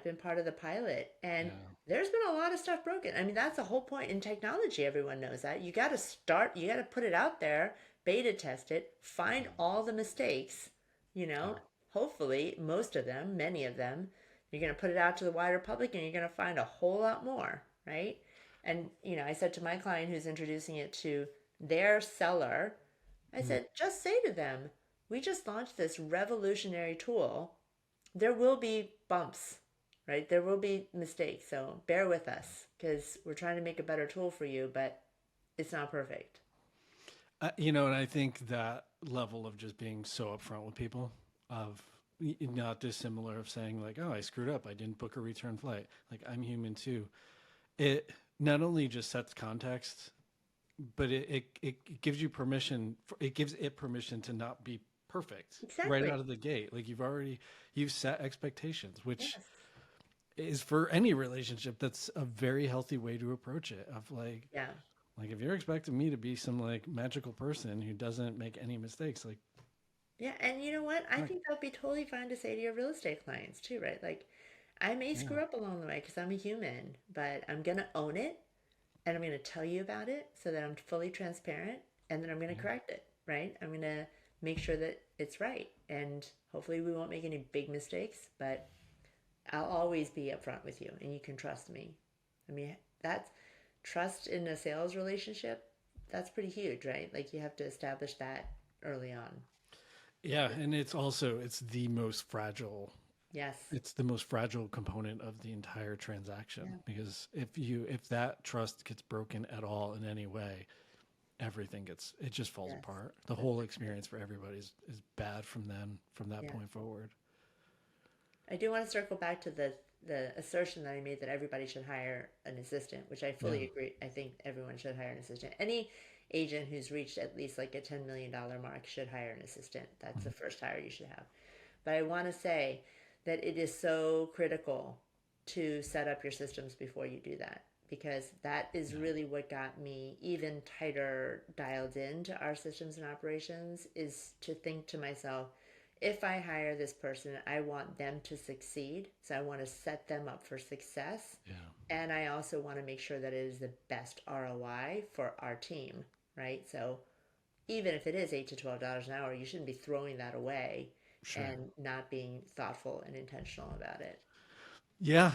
been part of the pilot, and Yeah. there's been a lot of stuff broken. I mean, that's the whole point in technology. Everyone knows that. You got to start, you got to put it out there, beta test it, find all the mistakes, you Yeah. know, hopefully, most of them, many of them, you're going to put it out to the wider public and you're going to find a whole lot more, right? And, I said to my client who's introducing it to their seller, I Mm. said, just say to them, we just launched this revolutionary tool. There will be bumps, right? There will be mistakes. So bear with us because we're trying to make a better tool for you, but it's not perfect. And I think that level of just being so upfront with people, of not dissimilar of saying like, "Oh, I screwed up. I didn't book a return flight. Like I'm human too." It not only just sets context, but it gives you permission. It gives it permission to not be perfect right Exactly. out of the gate. Like you've set expectations, which Yes. is for any relationship. That's a very healthy way to approach it. Of Yeah. like if you're expecting me to be some like magical person who doesn't make any mistakes, like Yeah. And you know what? I like think that would be totally fine to say to your real estate clients too, right? Like, I may yeah, screw up along the way because I'm a human, but I'm going to own it and I'm going to tell you about it so that I'm fully transparent and then I'm going to yeah, correct it, right? I'm going to make sure that it's right. And hopefully we won't make any big mistakes, but I'll always be upfront with you and you can trust me. I mean, that's trust in a sales relationship. That's pretty huge, right? Like you have to establish that early on. yeah, and it's the most fragile. Yes. It's the most fragile component of the entire transaction Yeah. because if that trust gets broken at all in any way, it just falls Yes. apart. The That's whole for sure. experience for everybody is bad from that Yeah. point forward. I do want to circle back to the assertion that I made that everybody should hire an assistant, which I Yeah. fully agree. I think everyone should hire an assistant. Any agent who's reached at least like a $10 million mark should hire an assistant. That's the Mhm. first hire you should have. But I want to say that it is so critical to set up your systems before you do that because that is Yeah. really what got me even tighter dialed into our systems and operations is to think to myself, if I hire this person, I want them to succeed. So I want to set them up for success. Yeah. And I also want to make sure that it is the best ROI for our team, right? So even if it is $8 to $12 an hour, you shouldn't be throwing that away Sure. and not being thoughtful and intentional about it. Yeah.